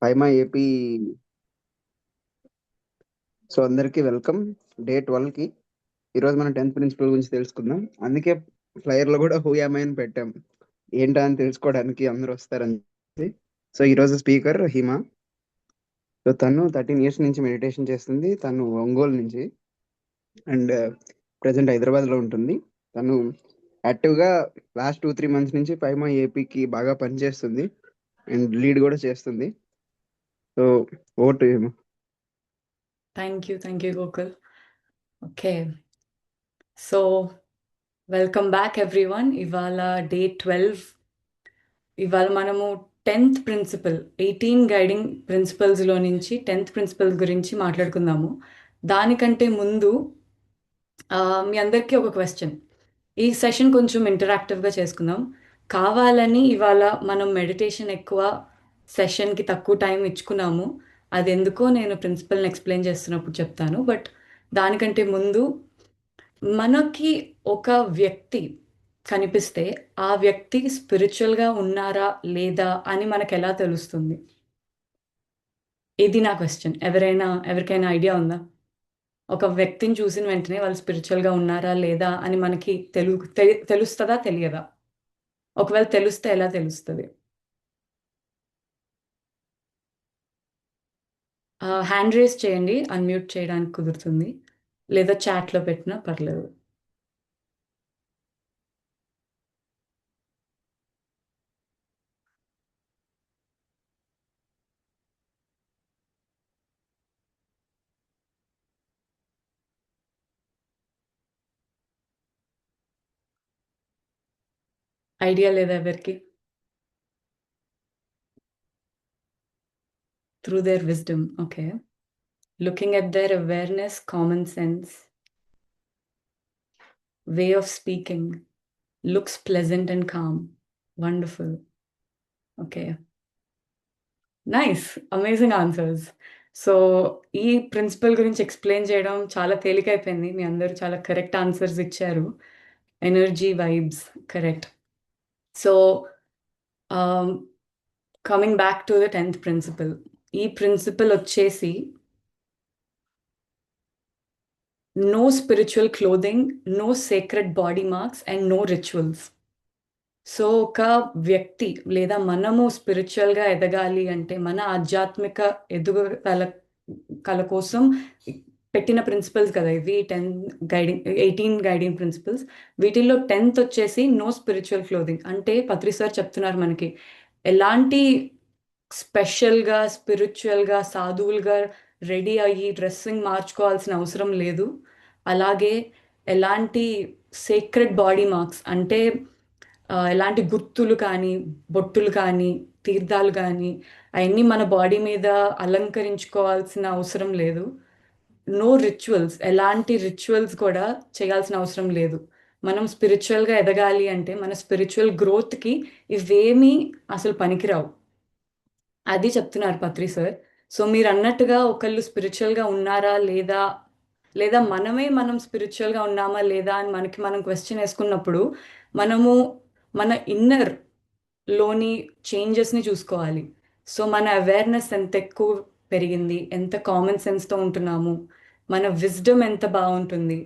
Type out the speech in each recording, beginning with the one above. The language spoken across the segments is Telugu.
పైమా ఏపీ. సో అందరికీ వెల్కమ్ డే 12 కి. ఈరోజు మనం 10th ప్రిన్సిపల్ గురించి తెలుసుకుందాం. అందుకే ఫ్లైయర్ లో కూడా హూ యామ్ ఐ అని పెట్టాం, ఏంటా అని తెలుసుకోవడానికి అందరూ వస్తారని చెప్పి. సో ఈరోజు స్పీకర్ హిమ. సో తను 13 years నుంచి మెడిటేషన్ చేస్తుంది. తను ఒంగోలు నుంచి అండ్ ప్రజెంట్ హైదరాబాద్ లో ఉంటుంది. తను యాక్టివ్ గా లాస్ట్ 2-3 months నుంచి పైమా ఏపీకి బాగా పనిచేస్తుంది అండ్ లీడ్ కూడా చేస్తుంది. So vote Hima. Thank you, Gokul. Okay, so welcome back everyone. ఇవాళ డే 12. ఇవాళ మనము 10th ప్రిన్సిపల్ 18 గైడింగ్ ప్రిన్సిపల్స్లో నుంచి 10th ప్రిన్సిపల్ గురించి మాట్లాడుకుందాము. దానికంటే ముందు మీ అందరికీ ఒక క్వశ్చన్. ఈ సెషన్ కొంచెం ఇంటరాక్టివ్గా చేసుకుందాం. కావాలని ఇవాళ మనం మెడిటేషన్ ఎక్కువ, సెషన్కి తక్కువ టైం ఇచ్చుకున్నాము. అది ఎందుకో నేను ప్రిన్సిపల్ని ఎక్స్ప్లెయిన్ చేస్తున్నప్పుడు చెప్తాను. బట్ దానికంటే ముందు మనకి ఒక వ్యక్తి కనిపిస్తే ఆ వ్యక్తి స్పిరిచువల్గా ఉన్నారా లేదా అని మనకు ఎలా తెలుస్తుంది? ఇది నా క్వశ్చన్. ఎవరికైనా ఐడియా ఉందా? ఒక వ్యక్తిని చూసిన వెంటనే వాళ్ళు స్పిరిచువల్గా ఉన్నారా లేదా అని మనకి తెలుస్తుందా తెలియదా? ఒకవేళ తెలిస్తే ఎలా తెలుస్తుంది? హ్యాండ్ రేస్ చేయండి, అన్మ్యూట్ చేయడానికి కుదురుతుంది, లేదా చాట్లో పెట్టినా పర్లేదు. ఐడియా లేదా ఎవరికి? Through their wisdom. Okay. Looking at their awareness, common sense, way of speaking, looks pleasant and calm. Wonderful. Okay. Nice, amazing answers. So ఈ ప్రిన్సిపల్ గురించి ఎక్స్ప్లెయిన్ చేయడం చాలా తేలికైపోయింది. మీ అందరూ చాలా కరెక్ట్ ఆన్సర్స్ ఇచ్చారు. Energy, vibes, correct. So coming back to the 10th principle. ఈ ప్రిన్సిపల్ వచ్చేసి no spiritual clothing, no sacred body marks and no rituals. So ఒక వ్యక్తి లేదా మనము స్పిరిచువల్గా ఎదగాలి అంటే మన ఆధ్యాత్మిక ఎదుగుదల కల కోసం పెట్టిన ప్రిన్సిపల్స్ కదా ఇవి. 18 గైడింగ్ ప్రిన్సిపల్స్. వీటిల్లో 10th వచ్చేసి నో స్పిరిచువల్ క్లోదింగ్. అంటే పత్రి సార్ చెప్తున్నారు మనకి ఎలాంటి స్పెషల్గా స్పిరిచువల్గా సాధువులుగా రెడీ అయ్యి డ్రెస్సింగ్ మార్చుకోవాల్సిన అవసరం లేదు. అలాగే ఎలాంటి సేక్రెడ్ బాడీ మార్క్స్ అంటే ఎలాంటి గుర్తులు కానీ, బొట్టులు కానీ, తీర్థాలు కానీ అవన్నీ మన బాడీ మీద అలంకరించుకోవాల్సిన అవసరం లేదు. నో రిచువల్స్, ఎలాంటి రిచువల్స్ కూడా చేయాల్సిన అవసరం లేదు. మనం స్పిరిచువల్గా ఎదగాలి అంటే మన స్పిరిచువల్ గ్రోత్కి ఇవేమీ అసలు పనికిరావు. అది చెప్తున్నారు పత్రి సార్. సో మీరు అన్నట్టుగా ఒకళ్ళు స్పిరిచువల్గా ఉన్నారా లేదా, లేదా మనం స్పిరిచువల్గా ఉన్నామా లేదా అని మనకి మనం క్వశ్చన్ వేసుకున్నప్పుడు మనము మన ఇన్నర్లోని చేంజెస్ని చూసుకోవాలి. సో మన అవేర్నెస్ ఎంత ఎక్కువ పెరిగింది, ఎంత కామన్ సెన్స్తో ఉంటున్నాము, మన విజ్డమ్ ఎంత బాగుంటుంది,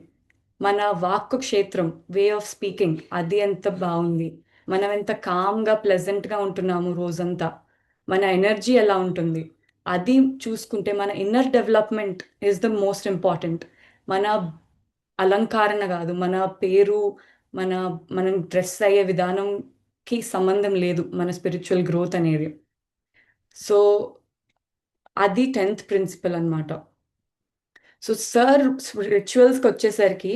మన వాక్కు క్షేత్రం, వే ఆఫ్ స్పీకింగ్ అది ఎంత బాగుంది, మనం ఎంత కామ్గా ప్లెజెంట్గా ఉంటున్నాము రోజంతా, మన ఎనర్జీ ఎలా ఉంటుంది, అది చూసుకుంటే మన inner development is the most important. మన అలంకరణ కాదు, మన పేరు, మన మనం డ్రెస్ అయ్యే విధానంకి సంబంధం లేదు మన స్పిరిచువల్ గ్రోత్ అనేది. సో అది 10th ప్రిన్సిపల్ అనమాట. సో సార్ రిచువల్స్కి వచ్చేసరికి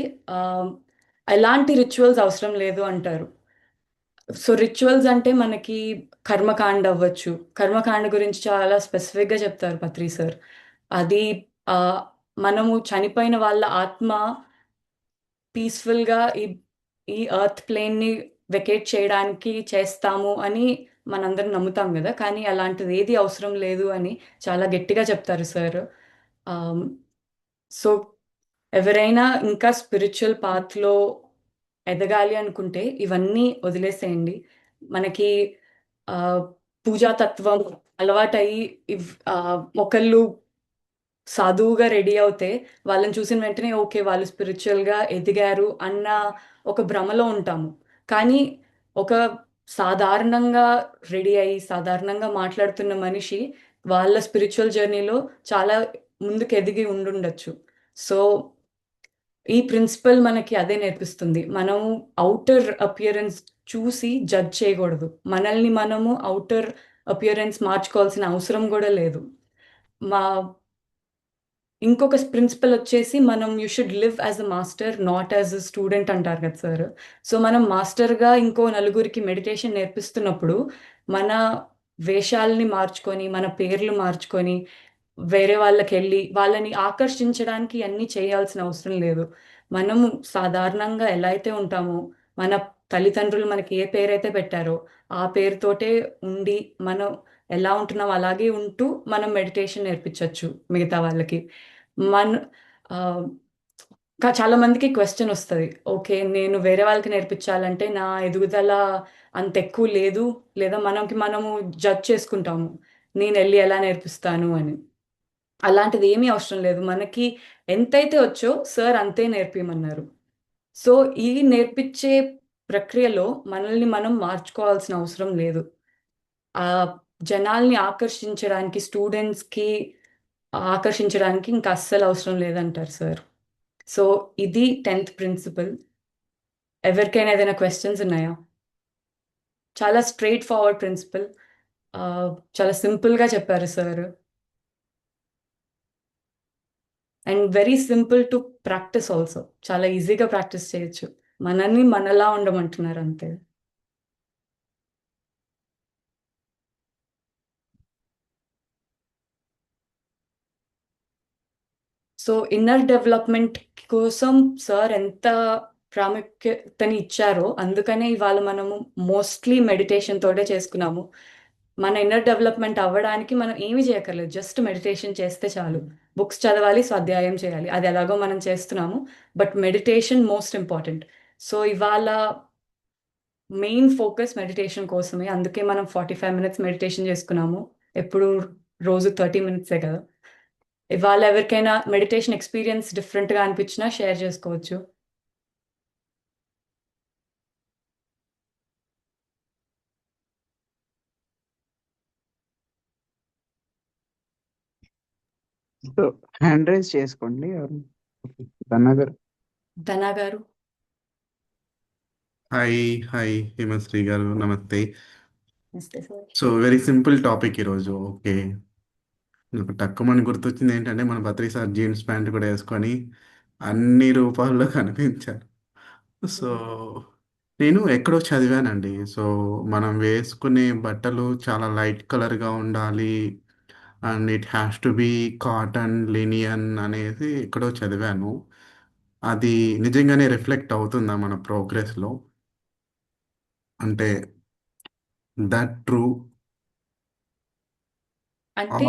ఎలాంటి రిచువల్స్ అవసరం లేదు అంటారు. సో రిచువల్స్ అంటే మనకి కర్మకాండ అవ్వచ్చు. కర్మకాండ గురించి చాలా స్పెసిఫిక్గా చెప్తారు పత్రి సార్. అది ఆ, మనము చనిపోయిన వాళ్ళ ఆత్మ పీస్ఫుల్గా ఈ ఎర్త్ ప్లేన్ని వెకేట్ చేయడానికి చేస్తాము అని మనందరం నమ్ముతాం కదా. కానీ అలాంటిది ఏది అవసరం లేదు అని చాలా గట్టిగా చెప్తారు సార్. సో ఎవరైనా ఇంకా స్పిరిచువల్ పాత్లో ఎదగాలి అనుకుంటే ఇవన్నీ వదిలేసేయండి. మనకి పూజాతత్వం అలవాటయ్యి ఒకళ్ళు సాధువుగా రెడీ అవుతే వాళ్ళని చూసిన వెంటనే ఓకే వాళ్ళు స్పిరిచువల్గా ఎదిగారు అన్న ఒక భ్రమలో ఉంటాము. కానీ ఒక సాధారణంగా రెడీ అయ్యి సాధారణంగా మాట్లాడుతున్న మనిషి వాళ్ళ స్పిరిచువల్ జర్నీలో చాలా ముందుకు ఎదిగి ఉండుండొచ్చు. సో ఈ ప్రిన్సిపల్ మనకి అదే నేర్పిస్తుంది. మనం ఔటర్ అపియరెన్స్ చూసి జడ్జ్ చేయకూడదు. మనల్ని మనము ఔటర్ అపియరెన్స్ మార్చుకోవాల్సిన అవసరం గూడా లేదు. మా ఇంకొక ప్రిన్సిపల్ వచ్చేసి మనం you should live as a master not as a student అంటారు కదా సార్. సో మనం మాస్టర్గా ఇంకో నలుగురికి మెడిటేషన్ నేర్పిస్తున్నప్పుడు మన వేషాలని మార్చుకొని మన పేర్లు మార్చుకొని వేరే వాళ్ళకెళ్ళి వాళ్ళని ఆకర్షించడానికి అన్నీ చేయాల్సిన అవసరం లేదు. మనము సాధారణంగా ఎలా అయితే ఉంటామో మన తల్లిదండ్రులు మనకి ఏ పేరైతే పెట్టారో ఆ పేరుతోటే ఉండి మనం ఎలా ఉంటున్నాం అలాగే ఉంటూ మనం మెడిటేషన్ నేర్పించవచ్చు మిగతా వాళ్ళకి. మన ఆహ్, చాలా మందికి క్వెషన్ ఒస్తది. ఓకే. నేను వేరే వాళ్ళకి నేర్పించాలంటే నా ఎదుగుదల అంత ఎక్కువ లేదు. లేదా మనము జడ్జ్ చేసుకుంటాము. నేనెళ్ళి ఎలా నేర్పిస్తాను అని. అలాంటిది ఏమీ అవసరం లేదు. మనకి ఎంతైతే వచ్చో సార్ అంతే నేర్పియమన్నారు. సో, ఈ నేర్పిచ్చే ప్రక్రియలో మనల్ని మనం మార్చుకోవాల్సిన అవసరం లేదు. జనాల్ని ఆకర్షించడానికి స్టూడెంట్స్‌కి ఆకర్షించడానికి ఇంక అస్సలు అవసరం లేదంటారు సార్. సో, ఇది 10థ్ ప్రిన్సిపల్. ఎవరికైనా ఏదైనా క్వెషన్స్ ఉన్నాయా? చాలా స్ట్రెయిట్ ఫార్వర్డ్ ప్రిన్సిపల్. చాలా సింపుల్‌గా చెప్పారు sir. And very simple to practice also. చాలా ఈజీగా ప్రాక్టీస్ చేయొచ్చు. మనల్ని మనలా ఉండమంటున్నారు అంతే. సో, ఇన్నర్ డెవలప్‌మెంట్ కోసం సార్ ఎంత ప్రాముఖ్యతని ఇచ్చారో, అందుకనే ఇవాళ మనము మోస్ట్‌లీ మెడిటేషన్ తోటే చేసుకున్నాము. మన ఇన్నర్ డెవలప్‌మెంట్ అవ్వడానికి మనం ఏమి చేయక్కర్లేదు. జస్ట్ మెడిటేషన్ చేస్తే చాలు. బుక్స్ చదవాలి, స్వాధ్యాయం చేయాలి. అది ఎలాగో మనం చేస్తున్నాము. But meditation most important. So, ఇవాళ మెయిన్ ఫోకస్ మెడిటేషన్ కోసమే. అందుకే మనం 45 మినిట్స్ మెడిటేషన్ చేసుకున్నాము. ఎప్పుడు రోజు 30 మినిట్సే కదా! ఇవాళ ఎవరికైనా మెడిటేషన్ ఎక్స్‌పీరియన్స్ డిఫరెంట్‌గా అనిపించినా షేర్ చేసుకోవచ్చు. సో హ్యాండ్ రైజ్ చేసుకోండి ఎవరు. ధన్నా గారు. ధనా గారు. హాయ్ హాయ్ హిమశ్రీ గారు నమస్తే. నమస్తే sir. So very simple topic ఈరోజు. ఓకే, నాకు టక్కుమని గుర్తొచ్చింది ఏంటంటే మన బద్రీ సార్ జీన్స్ ప్యాంట్ కూడా వేసుకొని అన్ని రూపాల్లో కనిపించారు. సో నేను ఎక్కడో చదివానండి. సో మనం వేసుకునే బట్టలు చాలా లైట్ కలర్గా ఉండాలి and it has to be cotton linen అనేది ఎక్కడో చదివాను. అది నిజంగానే రిఫ్లెక్ట్ అవుతుందా మన ప్రోగ్రెస్లో? అంటే దట్ ట్రూ? అంటే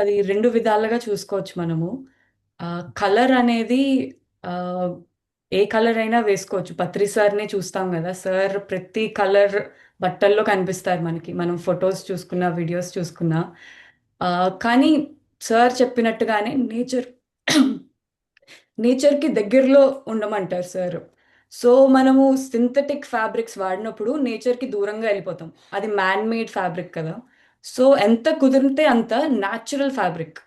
అది 2 విధాలుగా చూసుకోవచ్చు మనము. కలర్ అనేది ఆహ్, ఏ కలర్ అయినా వేసుకోవచ్చు. పత్రి సార్‌నే చూస్తాం గదా! సార్ ప్రతి కలర్ బట్టల్లో కనిపిస్తారు మనకి. మనం ఫోటోస్ చూసుకున్నా, వీడియోస్ చూసుకున్నా. కానీ సార్ చెప్పినట్టుగానే నేచర్‌కి దగ్గరలో ఉండమంటారు సారు. సో, మనము సింథటిక్ ఫ్యాబ్రిక్స్ వాడినప్పుడు నేచర్‌కి దూరంగా ఎళ్ళిపోతాం. అది మ్యాన్ మేడ్ ఫ్యాబ్రిక్ కదా! సో, ఎంత కుదిరితే అంత న్యాచురల్ ఫ్యాబ్రిక్.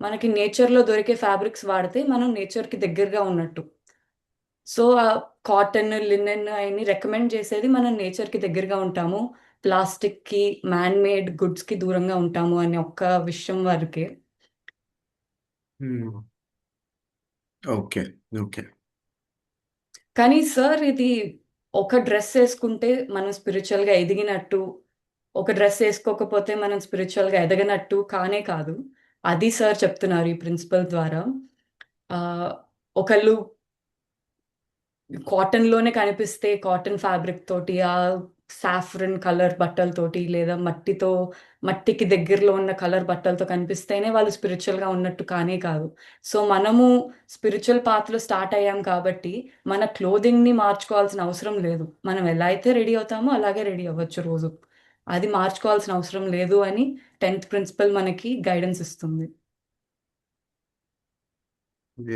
మనకి నేచర్‌లో దొరికే ఫ్యాబ్రిక్స్ వాడితే మనం నేచర్‌కి దగ్గరగా ఉన్నట్టు. సో, కాటన్, లినెన్ అయన్నీ రికమెండ్ చేసేది మనం నేచర్‌కి దగ్గరగా ఉంటాము. ప్లాస్టిక్‌కి, మ్యాన్ మేడ్ గుడ్స్‌కి దూరంగా ఉంటాము అనే ఒక్క విషయం వరకే. Okay, okay. కానీ సార్ ఇది ఒక డ్రెస్ ఏసుకుంటే మనం స్పిరిచువల్‌గా ఎదిగినట్టు, ఒక డ్రెస్ ఏసుకోకపోతే మనం స్పిరిచువల్‌గా ఎదగనట్టు కానే కాదు. అది సార్ చెప్తున్నారు ఈ ప్రిన్సిపల్ ద్వారా. ఆహ్, ఒకళ్ళు కాటన్‌లోనే కనిపిస్తే కాటన్ ఫ్యాబ్రిక్ తోటి, సాఫ్రన్ కలర్ బట్టలతోటి లేదా మట్టికి దగ్గరలో ఉన్న కలర్ బట్టలతో కనిపిస్తేనే వాళ్ళు స్పిరిచువల్‌గా ఉన్నట్టు కానే కాదు. సో, మనము స్పిరిచువల్ పాత్‌లో స్టార్ట్ అయ్యాం కాబట్టి, మన క్లోథింగ్‌ని మార్చుకోవాల్సిన అవసరం లేదు. మనం ఎలా అయితే రెడీ అవుతామో అలాగే రెడీ అవ్వచ్చు రోజు. అది మార్చుకోవాల్సిన అవసరం లేదు అని 10th ప్రిన్సిపల్ మనకి గైడెన్స్ ఇస్తుంది.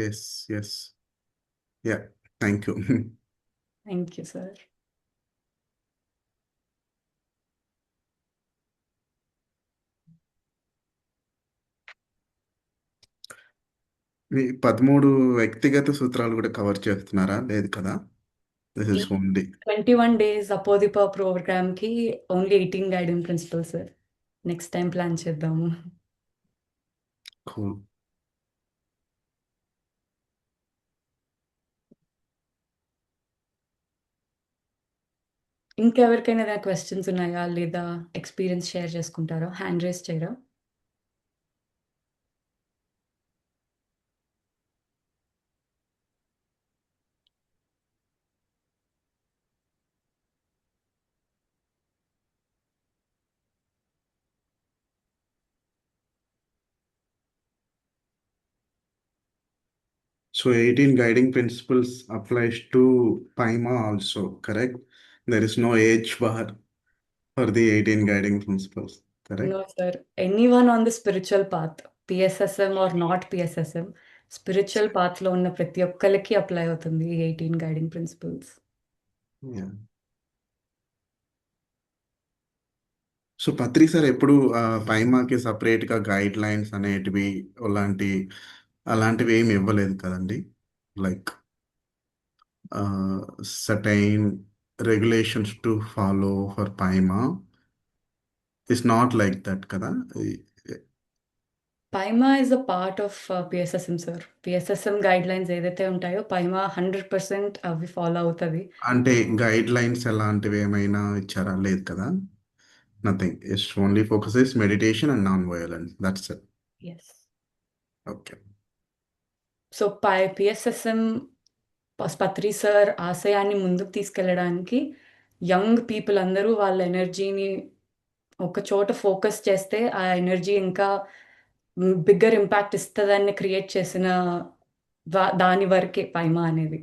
Yes yes yeah thank you. Thank you sir. మీ 13 వ్యక్తిగత సూత్రాలు కూడా కవర్ చేస్తున్నారా? లేదు కదా, దిస్ ఈ ఇస్ ఓన్లీ 21 days అపోదిప ప్రోగ్రామ్కి only 18 guiding principal sir. Next time plan చేద్దాము. కూల్. ఇంకెవరికైనా ఏదైనా క్వశ్చన్స్ ఉన్నాయా లేదా ఎక్స్పీరియన్స్ షేర్ చేసుకుంటారా? హ్యాండ్ రేస్ చేయరా? So 18 guiding principles applies to Paima also, correct? There is no age bar for the 18 guiding principles, correct? No, sir. Anyone on the spiritual path, PSSM or not PSSM, spiritual పాత్లో ఉన్న ప్రతి ఒక్కరికి అప్లై అవుతుంది ఈ 18 guiding principles. Yeah. So Patri sir ఎప్పుడు పైమాకి సపరేట్గా గైడ్ లైన్స్ అనేటివి అలాంటివి ఏమి ఇవ్వలేదు కదండి, like certain regulations to follow for PYMA is not like that కదా. PYMA is a part of PSSM sir. PSSM guidelines ఏదైతే ఉంటాయో పైమా 100% అవి ఫాలో అవుతుంది. అంటే గైడ్ లైన్స్ ఎలాంటివి ఏమైనా ఇచ్చారా? లేదు కదా, nothing. It's only focus is meditation and non violence, that's it. Yes. Okay. So PSSM Patri sir ఆశయాన్ని ముందుకు తీసుకెళ్ళడానికి యంగ్ పీపుల్ అందరూ వాళ్ళ ఎనర్జీని ఒక చోట ఫోకస్ చేస్తే ఆ ఎనర్జీ ఇంకా బిగ్గర్ ఇంపాక్ట్ ఇస్తుందని క్రియేట్ చేసిన దాని వరకే పైమా అనేది.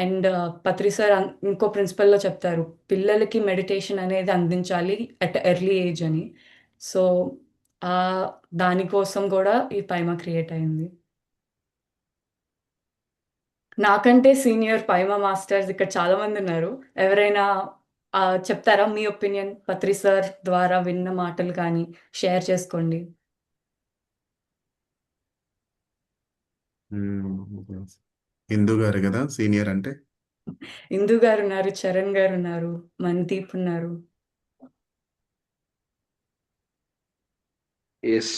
అండ్ పత్రి సార్ ఇంకో ప్రిన్సిపల్లో చెప్తారు, పిల్లలకి మెడిటేషన్ అనేది అందించాలి అట్ ఎర్లీ ఏజ్ అని. సో దానికోసం కూడా ఈ పైమా క్రియేట్ అయింది. నాకంటే సీనియర్ పైమా మాస్టర్స్ ఇక్కడ చాలా మంది ఉన్నారు. ఎవరైనా చెప్తారా మీ ఒపీనియన్? పత్రి సార్ ద్వారా విన్న మాటలు కానీ షేర్ చేసుకోండి. హిందూ గారు కదా సీనియర్ అంటే. ఇందు గారు ఉన్నారు, చరణ్ గారు ఉన్నారు, మన్దీప్ ఉన్నారు. ఎస్.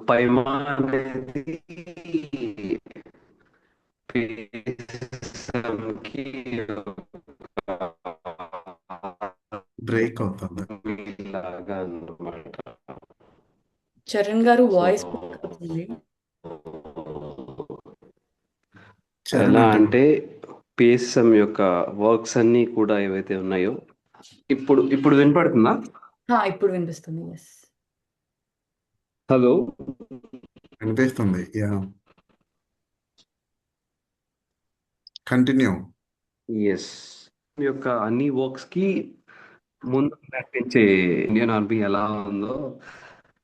పైమా అనేది PSSM-కి బ్రేక్ అవుతుంది. లాగా అన్నమాట. చరణ్ గారు వాయిస్ So, అవుతుంది. చరణ్ ఎలా అంటే అంటే PSSM యొక్క వర్క్స్ అన్నీ కూడా ఏవైతే ఉన్నాయో ఇప్పుడు వినపడుతుందా? ఇప్పుడు వినిపిస్తుంది. ఎస్. హలో. వినిపిస్తుంది. Yeah, continue. ఎస్. యొక్క అన్ని వర్క్స్ కి ముందు నడిపించే ఇండియన్ ఆర్మీ ఎలా ఉందో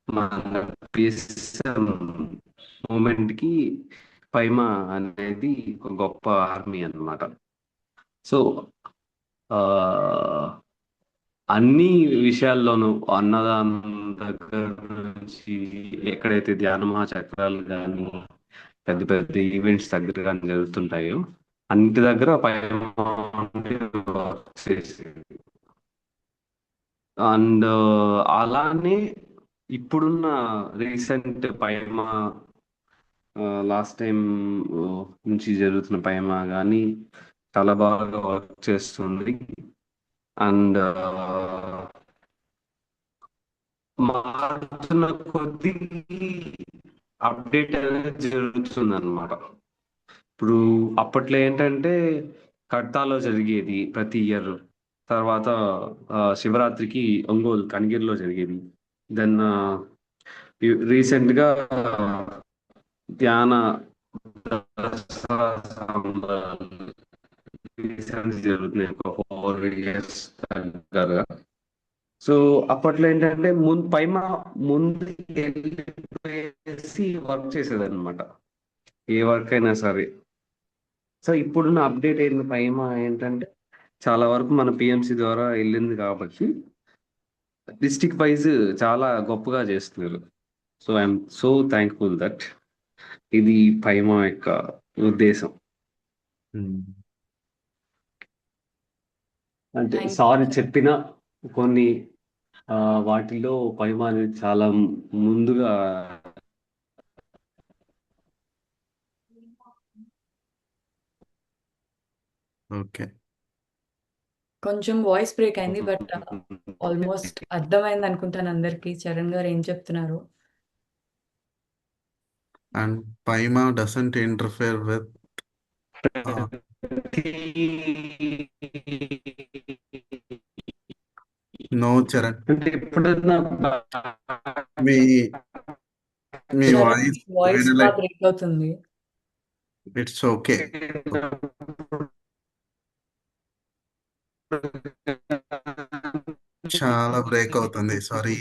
మన PSSM మూమెంట్ కి పైమా అనేది ఒక గొప్ప ఆర్మీ అన్నమాట. సో అన్ని విషయాల్లోనూ అన్నదానం దగ్గర నుంచి ఎక్కడైతే ధ్యాన మహాచక్రాలు కానీ పెద్ద పెద్ద ఈవెంట్స్ దగ్గర కానీ జరుగుతుంటాయో అన్నిటి దగ్గర పైమా వర్క్ చేసేది. అండ్ అలానే ఇప్పుడున్న రీసెంట్ పైమా లాస్ట్ టైం నుంచి జరుగుతున్న పైమా కానీ చాలా బాగా వర్క్ చేస్తుంది. అండ్ మారుతున్న కొద్దీ అప్డేట్ అనేది జరుగుతుంది అనమాట. ఇప్పుడు అప్పట్లో ఏంటంటే కడతాలో జరిగేది ప్రతి ఇయర్, తర్వాత శివరాత్రికి ఒంగోలు కనిగిరిలో జరిగేది. దెన్ రీసెంట్గా ధ్యాన దసరా రీసెంట్ జరుగుతున్నాయి, ఒక 4 years దగ్గరగా. సో అప్పట్లో ఏంటంటే ముందు వెళ్ళిపోయేసి వర్క్ చేసేది అనమాట, ఏ వర్క్ అయినా సరే. సో ఇప్పుడున్న అప్డేట్ ఏంటి పైమా ఏంటంటే చాలా వరకు మన పిఎంసి ద్వారా వెళ్ళింది కాబట్టి డిస్టిక్ వైజ్ చాలా గొప్పగా చేస్తున్నారు. So I'm so thankful that ఇది పైమా యొక్క ఉద్దేశం. అంటే థ్యాంక్ సారీ చెప్పిన కొన్ని వాటిలో పైమా అనేది చాలా ముందుగా. ఓకే. కొంచెం వాయిస్ బ్రేక్ అయింది, బట్ ఆల్మోస్ట్ అర్థమైంది అనుకుంటాను అందరికీ చరణ్ గారు ఏం చెప్తున్నారు. And PYMA doesn't interfere with no Charan. అంటే ఎప్పుడన్నా మీ మీ చరణ్ వాయిస్ వాయిస్ బాగా వినలే. బ్రేక్ అవుతుంది. It's okay. చాలా బ్రేక్ అవుతుంది, sorry.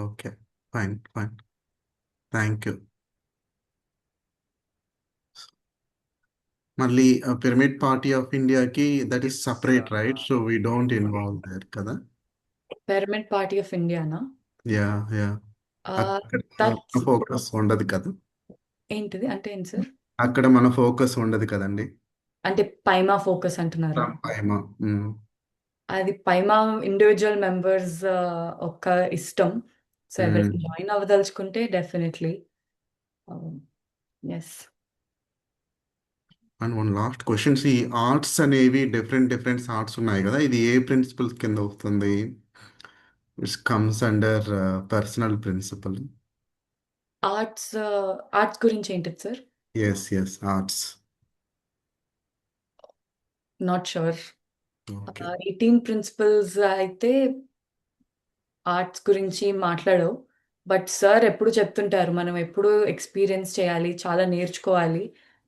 Okay, fine fine, thank you. మళ్ళీ పిరమిడ్ పార్టీ ఆఫ్ ఇండియాకి that is separate, right? So we don't involve there కదా. పిరమిడ్ పార్టీ ఆఫ్ ఇండియానా? యా యా, అక్కడ మన దట్స్ ఫోకస్ ఉండదు కదా. ఏంటిది అంటే ఏంటి సార్? అక్కడ మన ఫోకస్ ఉండదు కదండి. అంటే పైమా ఫోకస్ అంటున్నారా? పైమా. అది పైమా ఇండివిజువల్ మెంబర్స్ ఒక్క ఇష్టం. సో ఎవరైనా జాయిన్ అవ్వదలుచుకుంటే definitely yes. And one last questions, ఈ ఆర్ట్స్ అనేవి డిఫరెంట్ ఆర్ట్స్ ఉన్నాయి కదా, ఇది ఏ ప్రిన్సిపల్స్ కింద వస్తుంది? It's comes under personal principle. Arts arts గురించి ఏంటిది sir? Yes arts. Not sure. Okay. 18 principles అయితే ఆర్ట్స్ గురించి మాట్లాడవు, బట్ సార్ ఎప్పుడు చెప్తుంటారు మనం ఎప్పుడు ఎక్స్పీరియన్స్ చేయాలి, చాలా నేర్చుకోవాలి.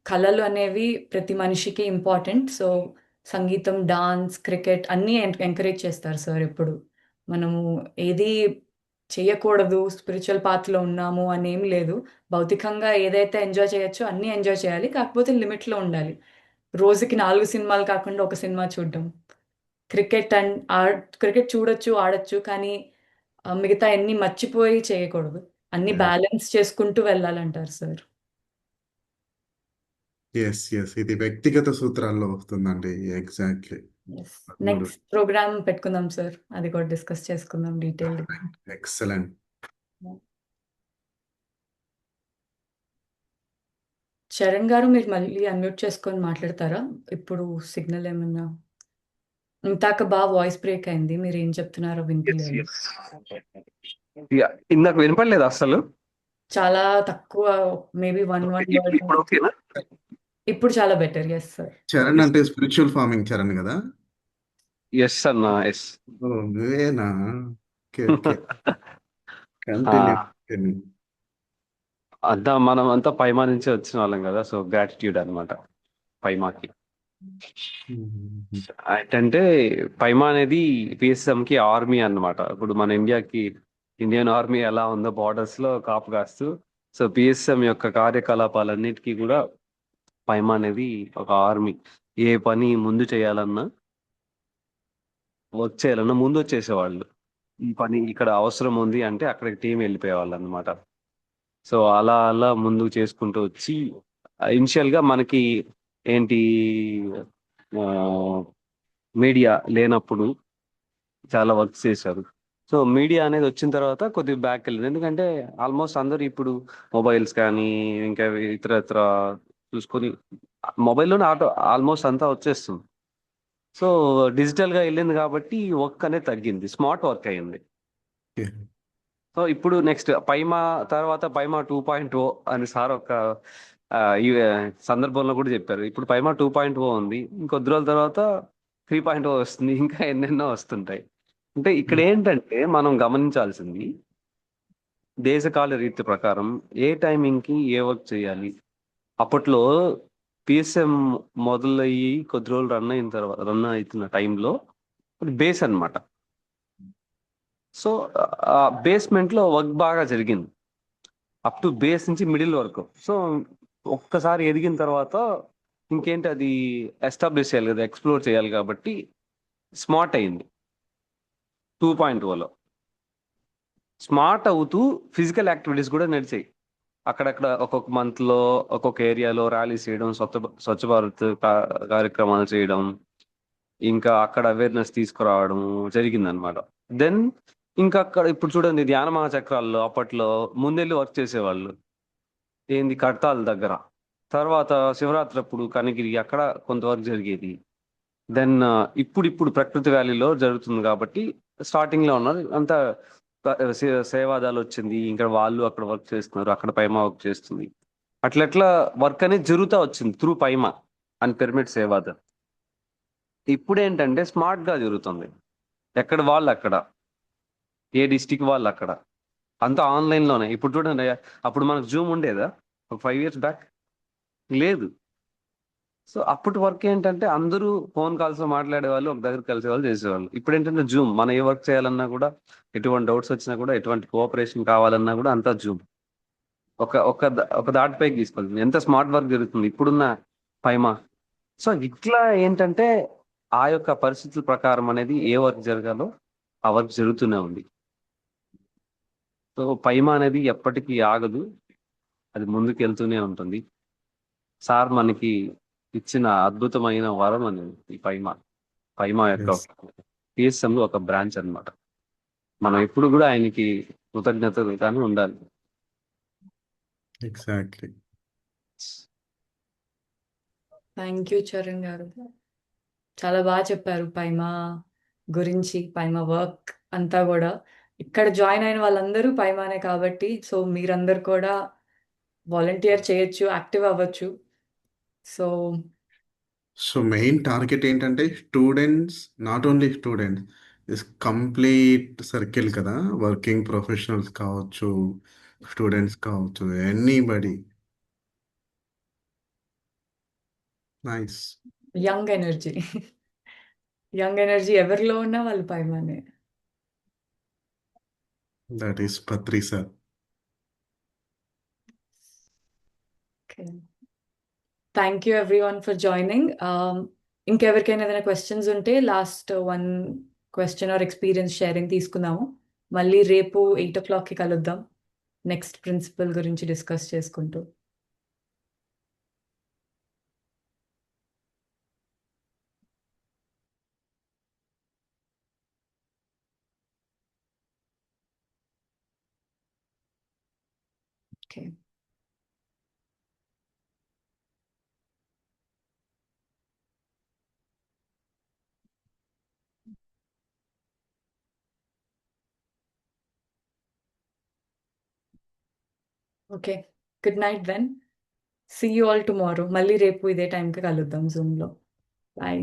కళలు అనేవి ప్రతి మనిషికి ఇంపార్టెంట్. సో సంగీతం, డాన్స్, క్రికెట్ అన్నీ ఎంకరేజ్ చేస్తారు సార్ ఎప్పుడు. మనము ఏది చేయకూడదు, స్పిరిచువల్ పాత్లో ఉన్నాము అనేమి లేదు. భౌతికంగా ఏదైతే ఎంజాయ్ చేయొచ్చో అన్నీ ఎంజాయ్ చేయాలి, కాకపోతే లిమిట్లో ఉండాలి. రోజుకి 4 సినిమాలు కాకుండా ఒక సినిమా చూడడం. క్రికెట్ చూడొచ్చు, ఆడొచ్చు, కానీ మిగతా అన్ని మర్చిపోయి చేయకూడదు. అన్ని బ్యాలెన్స్ చేసుకుంటూ వెళ్ళాలంటారు సార్. ఎస్ ఇది వ్యక్తిగత సూత్రాల్లో వస్తుందండి. ఎగ్జాక్ట్లీ. నెక్స్ట్ ప్రోగ్రామ్ పెట్టుకుందాం సార్, అది కూడా డిస్కస్ చేసుకుందాం డీటెయిల్. ఎక్సలెంట్. చరణ్ గారు మీరు మళ్ళీ అన్మ్యూట్ చేసుకొని మాట్లాడతారా? ఇప్పుడు సిగ్నల్ ఏమన్నా ఇంతాక బాగా వాయిస్ బ్రేక్ అయింది, మీరు ఏం చెప్తున్నారో వినిపించలేదు. ఇందాక వినపడలేదు అసలు. చాలా తక్కువ, మేబీ 1 ఇప్పుడు ఓకేనా? ఇప్పుడు చాలా బెటర్. Yes sir. చరణ్ అంటే స్పిరిచువల్ ఫార్మింగ్ చరణ్ కదా. ఎస్ అన్న, ఎస్. నువ్వేనా? Okay continue. అంతా మనం అంతా పైమా నుంచి వచ్చిన వాళ్ళం కదా, సో గ్రాటిట్యూడ్ అనమాట పైమాకి. ఏంటంటే పైమా అనేది పిఎస్ఎం కి ఆర్మీ అన్నమాట. ఇప్పుడు మన ఇండియాకి ఇండియన్ ఆర్మీ ఎలా ఉందో బార్డర్స్ లో కాపు కాస్తూ, సో పిఎస్ఎం యొక్క కార్యకలాపాలన్నిటికీ కూడా పైమా అనేది ఒక ఆర్మీ. ఏ పని ముందు చేయాలన్నా, వర్క్ చేయాలన్నా ముందు వచ్చేసేవాళ్ళు. ఈ పని ఇక్కడ అవసరం ఉంది అంటే అక్కడికి టీం వెళ్ళిపోయేవాళ్ళు అనమాట. సో అలా ముందుకు చేసుకుంటూ వచ్చి ఇనిషియల్ గా మనకి ఏంటి, మీడియా లేనప్పుడు చాలా వర్క్ చేశారు. సో మీడియా అనేది వచ్చిన తర్వాత కొద్దిగా బ్యాక్ వెళ్ళింది, ఎందుకంటే ఆల్మోస్ట్ అందరూ ఇప్పుడు మొబైల్స్ కానీ ఇంకా ఇతర చూసుకొని మొబైల్లోనే ఆల్మోస్ట్ అంతా వచ్చేస్తుంది. సో డిజిటల్ గా వెళ్ళింది కాబట్టి వర్క్ అనేది తగ్గింది, స్మార్ట్ వర్క్ అయింది. సో ఇప్పుడు నెక్స్ట్ పైమా తర్వాత పైమా 2.0 అని సార్ ఒక ఈ సందర్భంలో కూడా చెప్పారు. ఇప్పుడు పైమా 2.0 ఉంది, ఇంకొద్ది రోజుల తర్వాత 3.0 వస్తుంది, ఇంకా ఎన్నెన్నో వస్తుంటాయి. అంటే ఇక్కడ ఏంటంటే మనం గమనించాల్సింది, దేశకాల రీతి ప్రకారం ఏ టైమింగ్కి ఏ వర్క్ చేయాలి. అప్పట్లో పిఎస్ఎం మొదలయ్యి కొద్ది రోజులు రన్ అవుతున్న టైంలో బేస్ అన్నమాట. సో బేస్మెంట్లో వర్క్ బాగా జరిగింది అప్ టు బేస్ నుంచి మిడిల్ వరకు. సో ఒక్కసారి ఎదిగిన తర్వాత ఇంకేంటి అది ఎస్టాబ్లిష్ చేయాలి కదా, ఎక్స్ప్లోర్ చేయాలి కాబట్టి స్మార్ట్ అయింది 2.0లో. స్మార్ట్ అవుతూ ఫిజికల్ యాక్టివిటీస్ కూడా నడిచాయి. అక్కడక్కడ ఒక్కొక్క మంత్లో ఒక్కొక్క ఏరియాలో ర్యాలీస్ చేయడం, స్వచ్ఛ భారత్ కార్యక్రమాలు చేయడం, ఇంకా అక్కడ అవేర్నెస్ తీసుకురావడం జరిగిందనమాట. దెన్ ఇంకా అక్కడ ఇప్పుడు చూడండి ధ్యాన మహాచక్రాల్లో అప్పట్లో ముందెళ్ళి వర్క్ చేసేవాళ్ళు ఏంది కడతాల దగ్గర. తర్వాత శివరాత్రి అప్పుడు కనగిరి అక్కడ కొంత వర్క్ జరిగేది. దెన్ ఇప్పుడు ప్రకృతి వ్యాలీలో జరుగుతుంది కాబట్టి స్టార్టింగ్ లో ఉన్నారు అంతా సేవాదాలు వచ్చింది. ఇంకా వాళ్ళు అక్కడ వర్క్ చేస్తున్నారు, అక్కడ పైమా వర్క్ చేస్తుంది. అట్లా వర్క్ అనేది జరుగుతూ వచ్చింది త్రూ పైమా అండ్ పిరమిడ్ సేవాద. ఇప్పుడు ఏంటంటే స్మార్ట్ గా జరుగుతుంది. ఎక్కడ వాళ్ళు అక్కడ, ఏ డిస్టిక్ వాళ్ళు అక్కడ, అంతా ఆన్లైన్ లోనే. ఇప్పుడు చూడండి, అప్పుడు మనకు జూమ్ ఉండేదా ఒక 5 years బ్యాక్? లేదు. సో అప్పటి వర్క్ ఏంటంటే అందరూ ఫోన్ కాల్స్ లో మాట్లాడేవాళ్ళు, ఒక దగ్గర కలిసేవాళ్ళు, చేసేవాళ్ళు. ఇప్పుడు ఏంటంటే జూమ్. మనం ఏ వర్క్ చేయాలన్నా కూడా, ఎటువంటి డౌట్స్ వచ్చినా కూడా, ఎటువంటి కోఆపరేషన్ కావాలన్నా కూడా అంతా జూమ్. ఒక దాటిపైకి తీసుకెళ్తుంది. ఎంత స్మార్ట్ వర్క్ జరుగుతుంది ఇప్పుడున్న పైమా. సో ఇట్లా ఏంటంటే ఆ యొక్క పరిస్థితుల ప్రకారం అనేది ఏ వర్క్ జరగాలో ఆ వర్క్ జరుగుతూనే ఉంది. సో పైమా అనేది ఎప్పటికీ ఆగదు, అది ముందుకు వెళ్తూనే ఉంటుంది. సార్ మనకి ఇచ్చిన అద్భుతమైన వరం అనేది ఈ పైమా యొక్క Yes. పిఎస్ఎం లో ఒక బ్రాంచ్ అన్నమాట. మనం ఎప్పుడు కూడా ఆయనకి కృతజ్ఞతగానే ఉండాలి. ఎగ్జాక్ట్లీ. థ్యాంక్ యూ చరణ్ గారు, చాలా బాగా చెప్పారు పైమా గురించి, పైమా వర్క్ అంతా కూడా. ఇక్కడ జాయిన్ అయిన వాళ్ళందరూ పైమానే కాబట్టి, సో మీరందరూ కూడా వాలంటీర్ చేయొచ్చు, యాక్టివ్ అవ్వచ్చు. సో సో మెయిన్ టార్గెట్ ఏంటంటే students, not only students, this complete circle కదా. వర్కింగ్ ప్రొఫెషనల్స్ కావచ్చు, స్టూడెంట్స్ కావచ్చు, anybody. Nice. Young energy young energy ఎవరిలో ఉన్నా వాళ్ళు పైమానే. That is Patri sir. Okay, thank you everyone for joining. ఇంకెవరికైనా ఏదైనా క్వశ్చన్స్ ఉంటే last 1 question or experience sharing తీసుకుందాము. మళ్ళీ రేపు 8 o'clockకి కలుద్దాం, నెక్స్ట్ ప్రిన్సిపల్ గురించి డిస్కస్ చేసుకుంటూ. Okay. Okay, good night then. See you all tomorrow. మళ్ళీ రేపు ఇదే టైంకి కలుద్దాం జూమ్లో. బాయ్.